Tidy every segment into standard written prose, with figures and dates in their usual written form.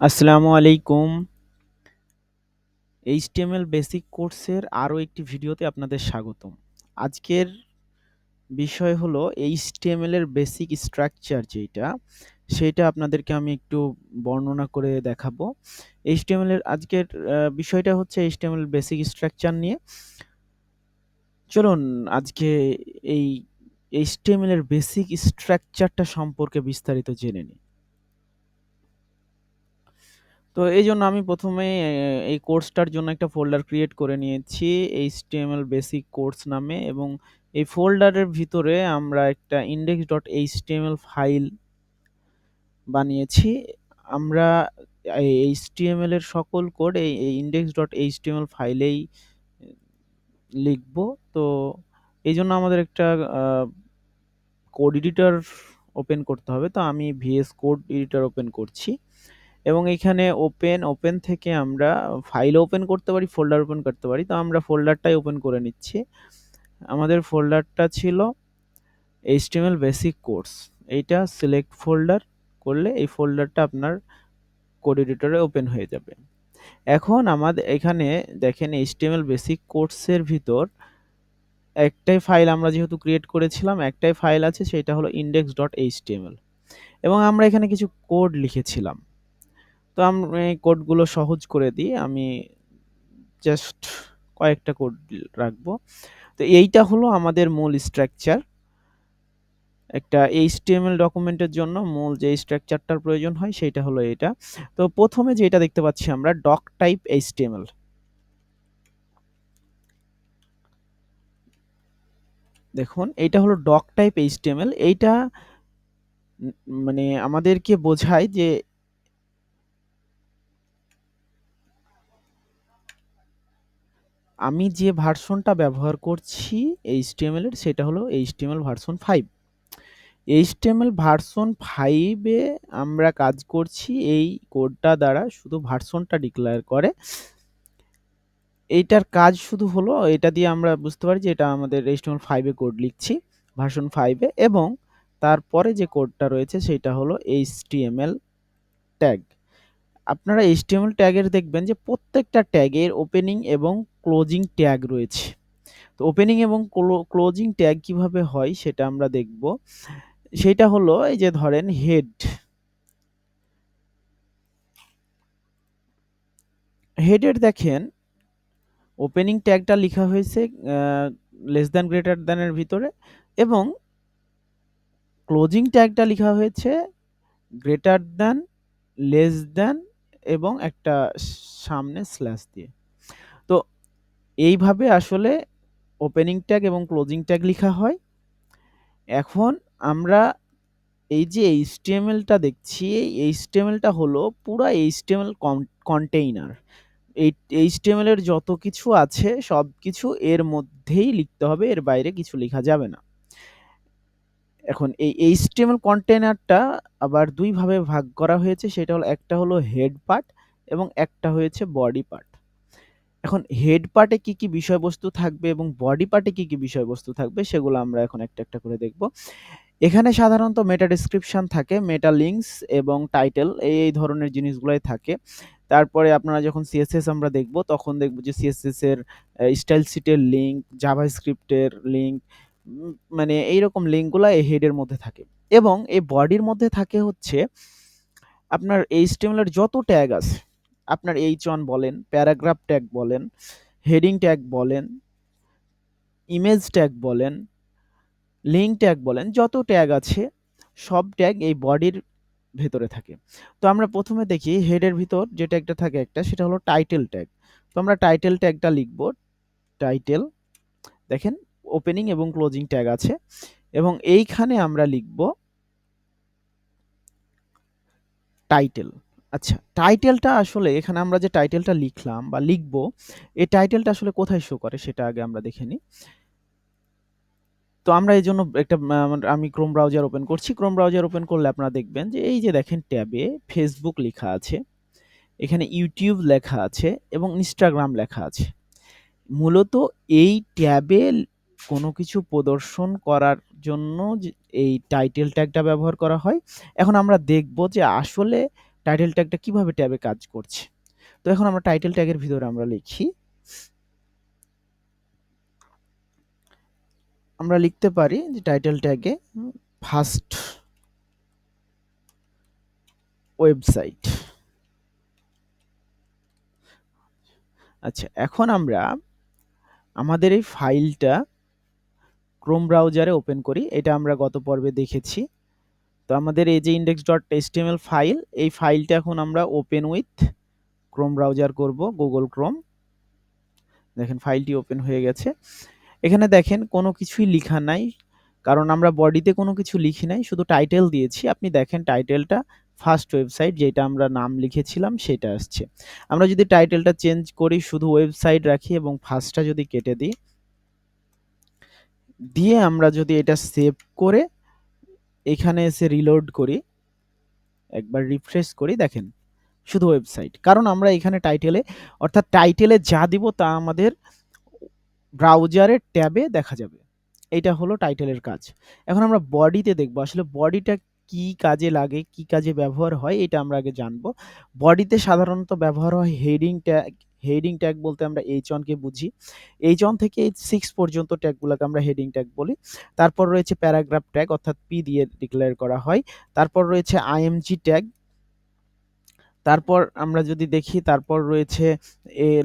আসসালামু আলাইকুম। HTML basic কোর্সের আরো একটি ভিডিওতে আপনাদের স্বাগতম। আজকের বিষয় হলো HTML এর বেসিক স্ট্রাকচার যেইটা, সেইটা আপনাদেরকে আমি একটু বর্ণনা করে দেখাবো। HTML এর আজকের বিষয়টা হচ্ছে HTML বেসিক স্ট্রাকচার নিয়ে। চলুন আজকে এই HTML এর বেসিক স্ট্রাকচারটা সম্পর্কে বিস্তারিত জেনে নিই। তো এইজন্য আমি ১ম এ এই কোর্সটার জন্য একটা ফোল্ডার ক্রিয়েট করে নিয়েছি HTML বেসিক কোর্স নামে, এবং এই ফোল্ডারের ভিতরে আমরা একটা index.html ফাইল বানিয়েছি। আমরা এই HTML এর সকল কোড এই index.html ফাইলেই লিখব। তো এইজন্য আমাদের একটা আ কোড এডিটর ওপেন করতে হবে। তো আমি VS কোড এডিটর ওপেন করছি। এবং এইখানে ওপেন থেকে আমরা ফাইল ওপেন করতে পারি, ফোল্ডার ওপেন করতে পারি। তো আমরা ফোল্ডারটাই ওপেন করে নিচ্ছি। আমাদের ফোল্ডারটা ছিল HTML বেসিক কোর্স। এইটা সিলেক্ট ফোল্ডার করলে এই ফোল্ডারটা আপনার কোড এডিটরে ওপেন হয়ে যাবে। এখন আমাদের এখানে দেখেন HTML বেসিক কোর্সের ভিতর একটাই ফাইল আমরা যেহেতু ক্রিয়েট করেছিলাম, একটাই ফাইল আছে, সেটা হলো index.html, এবং আমরা এখানে কিছু কোড লিখেছিলাম। তো আমি এই কোডগুলো সহজ করে দিই। আমি জাস্ট কয়েকটা কোড রাখবো। তো এইটা হলো আমাদের মূল স্ট্রাকচার। একটা HTML ডকুমেন্টের জন্য মূল যে স্ট্রাকচারটার প্রয়োজন হয় সেইটা হলো এটা। তো ১ম এ যেটা দেখতে পাচ্ছি আমরা ডক টাইপ HTML। দেখুন এইটা হলো ডক টাইপ HTML। এইটা মানে আমাদেরকে বোঝায় যে আমি যে ভার্সনটা ব্যবহার করছি HTML এর, সেটা হলো HTML ভার্সন 5। HTML ভার্সন 5 এ আমরা কাজ করছি। এই কোডটা দ্বারা শুধু ভার্সনটা ডিক্লেয়ার করে। এইটার কাজ শুধু হলো এটা দিয়ে আমরা বুঝতে পারি যে এটা আমাদের HTML5 এ কোড লিখছি, ভার্সন 5 এ, এবং তারপরে যে কোডটা রয়েছে সেটা হলো HTML ট্যাগ। আপনারা HTML ট্যাগের দেখবেন যে প্রত্যেকটা ট্যাগের ওপেনিং এবং ক্লোজিং ট্যাগ রয়েছে। তো ওপেনিং এবং ক্লোজিং ট্যাগ কিভাবে হয় সেটা আমরা দেখব। সেটা হলো এই যে ধরেন হেডের দেখেন ওপেনিং ট্যাগটা লিখা হয়েছে লেস দ্যান গ্রেটার দ্যান এর ভিতরে, এবং ক্লোজিং ট্যাগটা লিখা হয়েছে গ্রেটার দ্যান, লেস দ্যান, এবং একটা সামনে স্ল্যাশ দিয়ে। তো এইভাবে আসলে ওপেনিং ট্যাগ এবং ক্লোজিং ট্যাগ লিখা হয়। এখন আমরা এই যে HTML-টা দেখছি, এই HTML-টা হলো পুরা HTML কন্টেইনার। এই HTML এর যত কিছু আছে সবকিছু এর মধ্যেই লিখতে হবে, এর বাইরে কিছু লিখা যাবে না। এখন এই HTML কন্টেইনারটা আবার ২ ভাবে ভাগ করা হয়েছে, সেটা হলো একটা হলো হেড পার্ট এবং একটা হয়েছে বডি পার্ট। এখন হেড পার্টে কি, কি বিষয়বস্তু থাকবে এবং বডি পার্টে কি, কি বিষয়বস্তু থাকবে সেগুলো আমরা এখন একটা, একটা করে দেখব। এখানে সাধারণত মেটা ডেসক্রিপশন থাকে, মেটা লিঙ্কস এবং টাইটেল এই ধরনের জিনিসগুলাই থাকে। তারপরে আপনারা যখন CSS আমরা দেখব তখন দেখব যে CSS এর স্টাইল শীটের লিঙ্ক, জাভাস্ক্রিপ্ট এর লিঙ্ক, মানে এইরকম লিঙ্কগুলা এই হেডের মধ্যে থাকে। এবং এই বডির মধ্যে থাকে হচ্ছে আপনার HTML এর যত ট্যাগ আছে, আপনার H1 বলেন, প্যারাগ্রাফ ট্যাগ বলেন, হেডিং ট্যাগ বলেন, ইমেজ ট্যাগ বলেন, লিঙ্ক ট্যাগ বলেন, যত ট্যাগ আছে সব ট্যাগ এই বডির ভেতরে থাকে। তো আমরা ১ম এ দেখি হেডের ভিতর যে ট্যাগটা থাকে একটা, সেটা হলো টাইটেল ট্যাগ। তো আমরা টাইটেল ট্যাগটা লিখব। টাইটেল, দেখেন ওপেনিং এবং ক্লোজিং ট্যাগ আছে, এবং এইখানে আমরা লিখব টাইটেল। আচ্ছা, টাইটেলটা আসলে এখানে আমরা যে টাইটেলটা লিখলাম বা লিখব, এই টাইটেলটা আসলে কোথায় শো করে সেটা আগে আমরা দেখে নিই। তো আমরা এজন্য একটা আমি ক্রোম ব্রাউজার ওপেন করছি। ক্রোম ব্রাউজার ওপেন করলে আপনারা দেখবেন যে এই যে দেখেন ট্যাবে ফেসবুক লেখা আছে, এখানে ইউটিউব লেখা আছে এবং ইনস্টাগ্রাম লেখা আছে। মূলত এই ট্যাবে কোনো কিছু প্রদর্শন করার জন্য যে এই টাইটেল ট্যাগটা ব্যবহার করা হয়। এখন আমরা দেখব যে আসলে টাইটেল ট্যাগটা কিভাবে ট্যাবে কাজ করছে। তো এখন আমরা টাইটেল ট্যাগের ভিতরে আমরা লিখি, আমরা লিখতে পারি যে টাইটেল ট্যাগে ফার্স্ট ওয়েবসাইট। আচ্ছা, এখন আমরা আমাদের এই ফাইলটা ক্রোম ব্রাউজারে ওপেন করি। এটা আমরা গত পর্বে দেখেছি। তো আমাদের এই যে index.html ফাইল, এই ফাইলটা এখন আমরা ওপেন উইথ ক্রোম ব্রাউজার করব, গুগল ক্রোম। দেখেন ফাইলটি ওপেন হয়ে গেছে। এখানে দেখেন কোনো কিছুই লিখা নাই, কারণ আমরা বডিতে কোনো কিছু লিখি নাই, শুধু টাইটেল দিয়েছি। আপনি দেখেন টাইটেলটা ফার্স্ট ওয়েবসাইট, যেটা আমরা নাম লিখেছিলাম সেটা আসছে। আমরা যদি টাইটেলটা চেঞ্জ করি, শুধু ওয়েবসাইট রাখি এবং ফার্স্টটা যদি কেটে দিই, দিয়ে আমরা যদি এটা সেভ করে এখানে এসে রিলোড করি, একবার রিফ্রেশ করি, দেখেন শুধু ওয়েবসাইট। কারণ আমরা এখানে টাইটেলে, অর্থাৎ টাইটেলে যা দিব তা আমাদের ব্রাউজারের ট্যাবে দেখা যাবে। এইটা হলো টাইটেলের কাজ। এখন আমরা বডিতে দেখব আসলে বডিটা কি কাজে লাগে, কি কাজে ব্যবহার হয়, এটা আমরা আগে জানবো। বডিতে সাধারণত ব্যবহার হয় হেডিং ট্যাগ। হেডিং ট্যাগ বলতে আমরা H1 কে বুঝি। H1 থেকে H6 পর্যন্ত ট্যাগগুলোকে আমরা হেডিং ট্যাগ বলি। তারপর রয়েছে প্যারাগ্রাফ ট্যাগ, অর্থাৎ P দিয়ে ডিক্লেয়ার করা হয়। তারপর রয়েছে IMG ট্যাগ। তারপর আমরা যদি দেখি, তারপর রয়েছে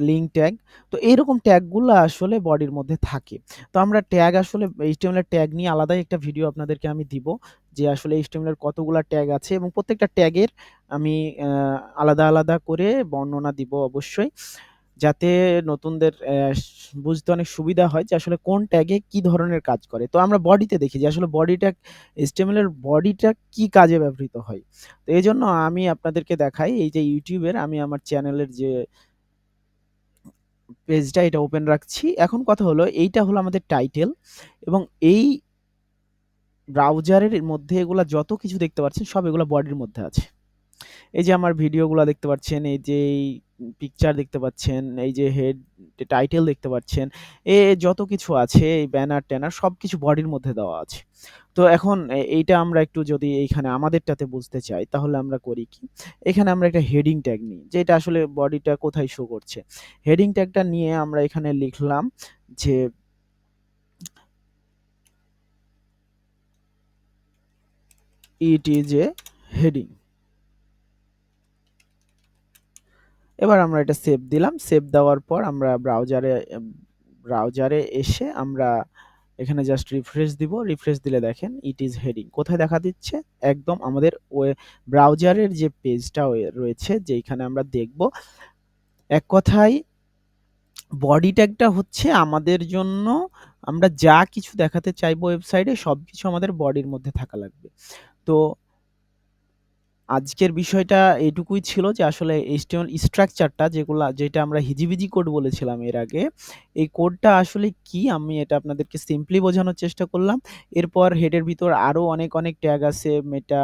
লিঙ্ক ট্যাগ। তো এইরকম ট্যাগগুলো আসলে বডির মধ্যে থাকে। তো আমরা ট্যাগ আসলে HTML এর ট্যাগ নিয়ে আলাদাই একটা ভিডিও আপনাদেরকে আমি দিব, যে আসলে HTML এর কতগুলা ট্যাগ আছে এবং প্রত্যেকটা ট্যাগের আমি আলাদা, আলাদা করে বর্ণনা দিব অবশ্যই। যাতে নতুনদের বুঝতে অনেক সুবিধা হয় যে আসলে কোন ট্যাগে কি ধরনের কাজ করে। তো আমরা বডিতে দেখি যে আসলে বডি ট্যাগ, HTML এর বডিটা কি কাজে ব্যবহৃত হয়। তো এজন্য আমি আপনাদেরকে দেখাই, এই যে YouTube এর আমি আমার চ্যানেলের যে পেজটা এটা ওপেন রাখছি। এখন কথা হলো, এইটা হলো আমাদের টাইটেল এবং এই ব্রাউজারের মধ্যে এগুলা যত কিছু দেখতে পাচ্ছেন সব এগুলা বডির মধ্যে আছে। এই যে আমার ভিডিওগুলা দেখতে পাচ্ছেন, এই যে এই পিকচার দেখতে পাচ্ছেন, এই যে হেড টাইটেল দেখতে পাচ্ছেন, যত কিছু আছে, এই ব্যানার-ট্যানার সবকিছু বডির মধ্যে দেওয়া আছে। তো এখন এইটা আমরা একটু যদি এইখানে আমাদেরটাতে বুঝতে চাই, তাহলে আমরা করি কি? এখানে আমরা একটা হেডিং ট্যাগ নিই, যেটা আসলে বডিটা কোথায় শো করছে। হেডিং ট্যাগটা নিয়ে আমরা এখানে লিখলাম যে ইট ইজ এ হেডিং। এবার আমরা এটা সেভ দিলাম। সেভ দেওয়ার পর আমরা ব্রাউজারে এসে আমরা এখানে জাস্ট রিফ্রেশ দিব। রিফ্রেশ দিলে দেখেন ইট ইজ হেডিং কোথায় দেখা দিচ্ছে? একদম আমাদের ব্রাউজারের যে পেজটা রয়েছে, যেখানে আমরা দেখব। এক কথায় বডি ট্যাগটা হচ্ছে আমাদের জন্য, আমরা যা কিছু দেখাতে চাইবো ওয়েবসাইটে সবকিছু আমাদের বডির মধ্যে থাকা লাগবে। তো আজকের বিষয়টা এটুকুই ছিল যে আসলে HTML স্ট্রাকচারটা যেটা আমরা হিজিবিজি কোড বলেছিলাম এর আগে, এই কোডটা আসলে কি আমি এটা আপনাদেরকে সিম্পলি বোঝানোর চেষ্টা করলাম। এরপর হেডের ভিতর আরো অনেক, অনেক ট্যাগ আছে, মেটা,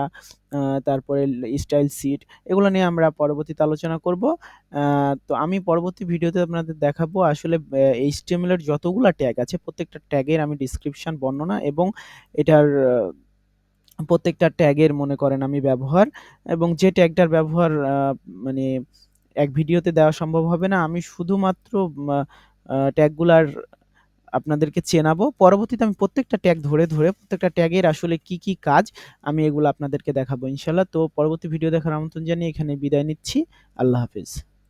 তারপরে স্টাইল শীট, এগুলো নিয়ে আমরা পরবর্তীতে আলোচনা করব। তো আমি পরবর্তী ভিডিওতে আপনাদের দেখাবো আসলে HTML এর যতগুলা ট্যাগ আছে প্রত্যেকটা ট্যাগের আমি ডেসক্রিপশন, বর্ণনা এবং এটার প্রত্যেকটা ট্যাগের মনে করেন আমি ব্যবহার, এবং যে ট্যাগটার ব্যবহার মানে এক ভিডিওতে দেওয়া সম্ভব হবে না। আমি শুধুমাত্র ট্যাগগুলার আপনাদেরকে চেনাবো। পরবর্তীতে আমি প্রত্যেকটা ট্যাগ ধরে, ধরে প্রত্যেকটা ট্যাগের আসলে কি, কি কাজ আমি এগুলো আপনাদেরকে দেখাবো ইনশাআল্লাহ। তো পরবর্তী ভিডিও দেখার আমন্ত্রণ জানিয়ে এখানে বিদায় নিচ্ছি। আল্লাহ হাফেজ।